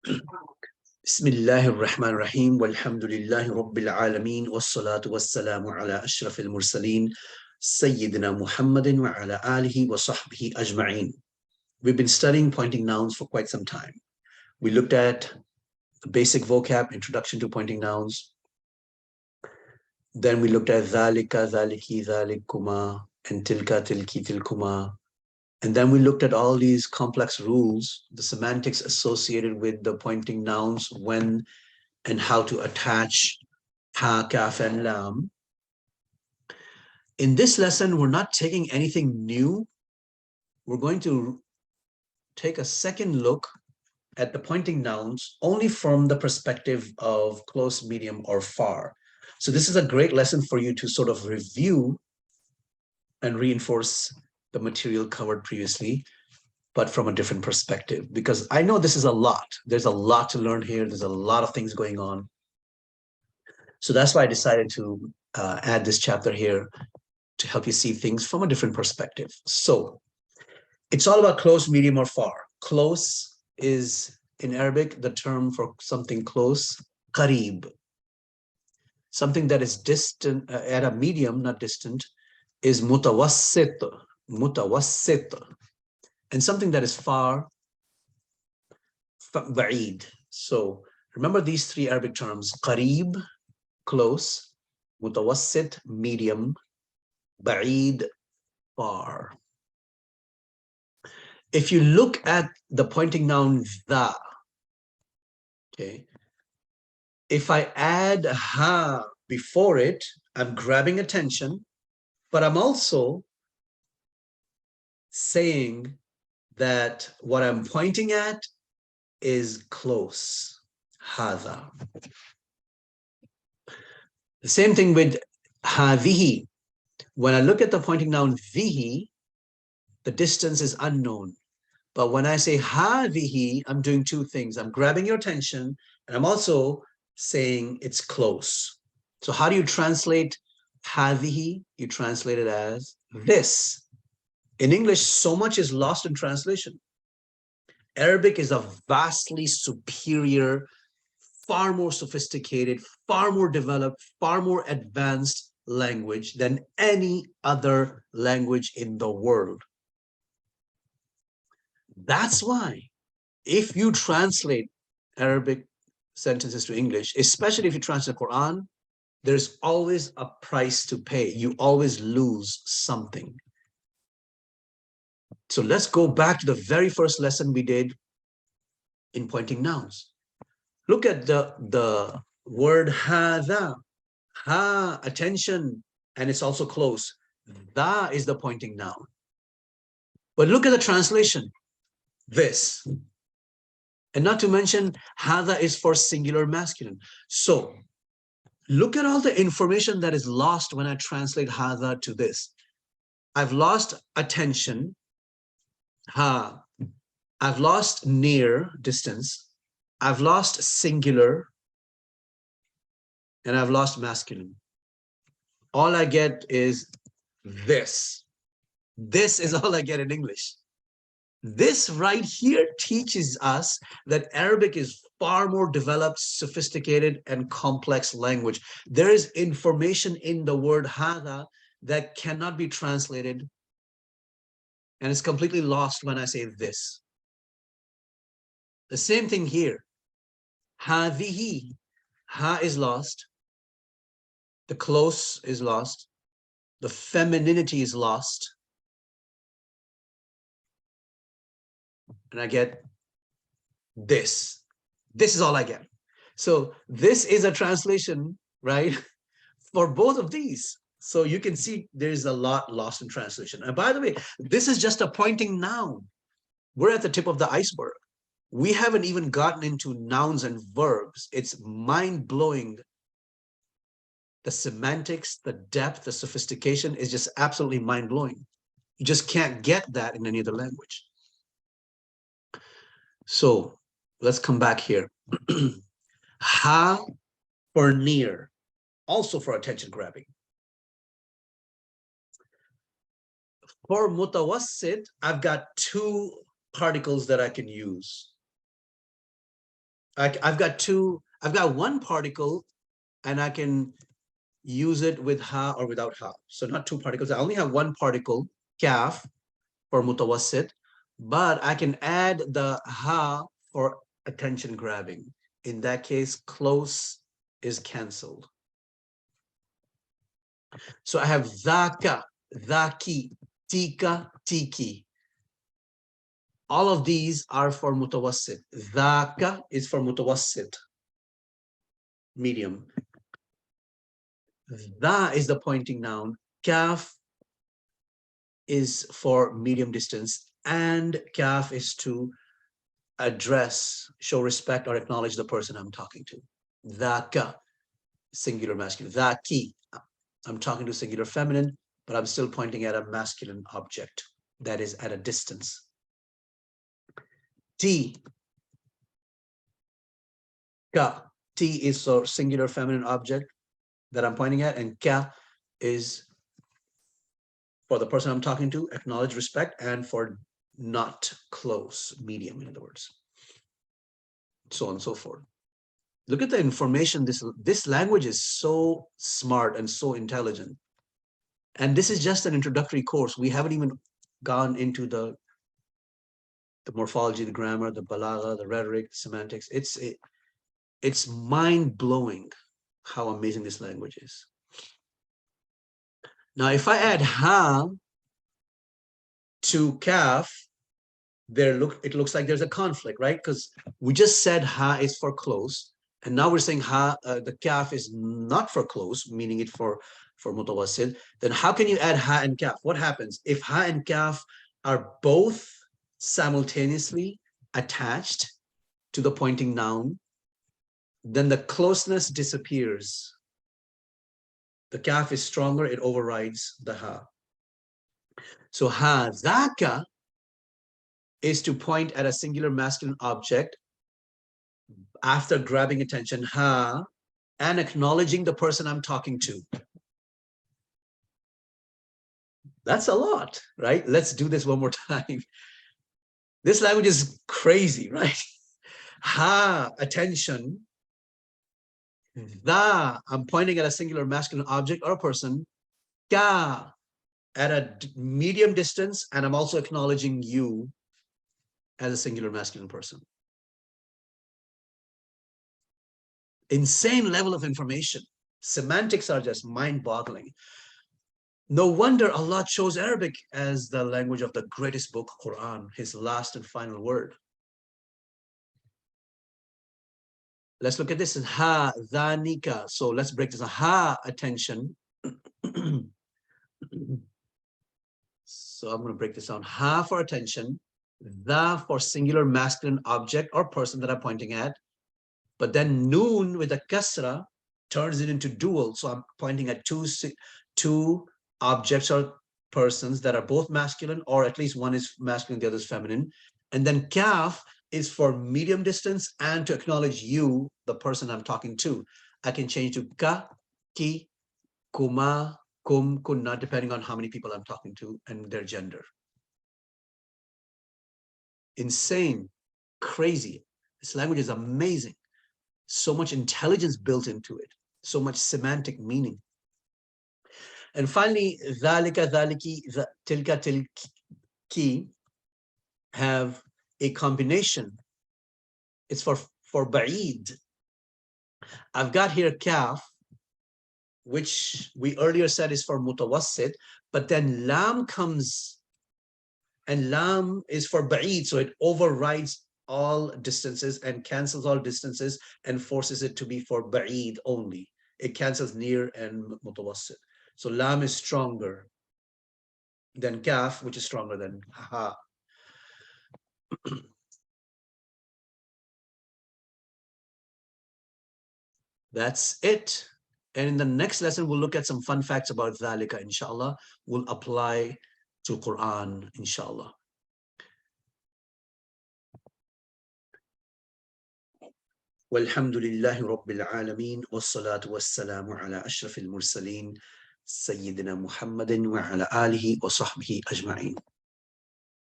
Bismillahir Rahmanir Rahim. Walhamdulillahi Rabbil Alameen. Wassalatu wassalamu ala ashrafil mursaleen. Sayyidina Muhammadin wa ala alihi wa sahbihi ajma'een. We've been studying pointing nouns for quite some time. We looked at the basic vocab, introduction to pointing nouns. Then we looked at dhalika, dhaliki, dhalikuma, and tilka, tilki, tilkuma. And then we looked at all these complex rules, the semantics associated with the pointing nouns, when and how to attach ha, kaf, and lam. In this lesson, we're not taking anything new. We're going to take a second look at the pointing nouns only from the perspective of close, medium, or far. So this is a great lesson for you to sort of review and reinforce the material covered previously, but from a different perspective, because I know this is a lot. There's a lot to learn here. There's a lot of things going on. So that's why I decided to add this chapter here to help you see things from a different perspective. So it's all about close, medium, or far. Close is, in Arabic, the term for something close, qareeb. Something that is distant, at a medium, not distant, is mutawassit, mutawassit. And something that is far, ba'id. So remember these three Arabic terms: qareeb, close; mutawassit, medium; ba'id, far. If you look at the pointing noun the, okay, if I add ha before it, I'm grabbing attention, but I'm also saying that what I'm pointing at is close. Hada. The same thing with hadihi. When I look at the pointing noun vihi, the distance is unknown. But when I say hadihi, I'm doing two things. I'm grabbing your attention, and I'm also saying it's close. So how do you translate hadihi? You translate it as this. In English, so much is lost in translation. Arabic is a vastly superior, far more sophisticated, far more developed, far more advanced language than any other language in the world. That's why if you translate Arabic sentences to English, especially if you translate the Quran, there's always a price to pay. You always lose something. So let's go back to the very first lesson we did in pointing nouns. Look at the word hadha. Ha, attention, and it's also close. Da is the pointing noun. But look at the translation, this. And not to mention, hadha is for singular masculine. So look at all the information that is lost when I translate hadha to this. I've lost attention, ha. I've lost near, distance. I've lost singular, and I've lost masculine. All I get is this. This is all I get in English. This right here teaches us that Arabic is far more developed, sophisticated, and complex language. There is information in the word hada that cannot be translated, and it's completely lost when I say this. The same thing here. Hadihi. Ha is lost. The close is lost. The femininity is lost. And I get this. This is all I get. So this is a translation, right, for both of these. So you can see there's a lot lost in translation. And by the way, this is just a pointing noun. We're at the tip of the iceberg. We haven't even gotten into nouns and verbs. It's mind-blowing. The semantics, the depth, the sophistication is just absolutely mind-blowing. You just can't get that in any other language. So let's come back here. Ha for near, also for attention grabbing. For mutawassit, I've got two particles that I can use. I've got one particle and I can use it with ha or without ha. So not two particles. I only have one particle, kaf, for mutawassit, but I can add the ha for attention grabbing. In that case, close is cancelled. So I have dhaka, dhaki, tika, tiki. All of these are for mutawassit. Dhaka is for mutawassit, medium. Dha is the pointing noun. Kaf is for medium distance. And kaf is to address, show respect, or acknowledge the person I'm talking to. Dhaka, singular masculine. Dhaki, I'm talking to singular feminine, but I'm still pointing at a masculine object that is at a distance. T, ka, T is for singular feminine object that I'm pointing at, and ka is for the person I'm talking to, acknowledge respect, and for not close, medium, in other words, so on and so forth. Look at the information. This language is so smart and so intelligent. And this is just an introductory course. We haven't even gone into the morphology, the grammar, the balagha, the rhetoric, semantics. It's mind-blowing how amazing this language is. Now, if I add ha to kaf, it looks like there's a conflict, right? Because we just said ha is for close, and now we're saying ha, the kaf is not for close, meaning it for mutawassil. Then how can you add ha and kaf? What happens if ha and kaf are both simultaneously attached to the pointing noun? Then the closeness disappears. The kaf is stronger, it overrides the ha. So ha dhaka is to point at a singular masculine object after grabbing attention, ha, and acknowledging the person I'm talking to. That's a lot, right? Let's do this one more time. This language is crazy, right? Ha, attention. Dha, I'm pointing at a singular masculine object or a person. Ka, at a medium distance, and I'm also acknowledging you as a singular masculine person. Insane level of information. Semantics are just mind-boggling. No wonder Allah chose Arabic as the language of the greatest book, Quran, his last and final word. Let's look at this as ha, dhanika. So let's break this. Ha, attention. So I'm going to break this down. Ha for attention, dha for singular masculine object or person that I'm pointing at. But then noon with a kasra turns it into dual. So I'm pointing at two objects or persons that are both masculine, or at least one is masculine, the other is feminine. And then kaf is for medium distance and to acknowledge you, the person I'm talking to. I can change to ka, ki, kuma, kum, kunna, depending on how many people I'm talking to and their gender. Insane, crazy. This language is amazing. So much intelligence built into it, so much semantic meaning. And finally, dhalika, dhaliki, tilka, tilki have a combination. It's for ba'id. I've got here kaf, which we earlier said is for mutawassit, but then lam comes, and lam is for ba'id, so it overrides all distances and cancels all distances and forces it to be for ba'id only. It cancels near and mutawassit. So lam is stronger than kaf, which is stronger than ha. That's it. And in the next lesson, we'll look at some fun facts about dhalika, inshallah. We'll apply to Quran, inshallah. والحمد لله رب العالمين والصلاة والسلام على أشرف المرسلين سيدنا محمد وعلى آله وصحبه أجمعين.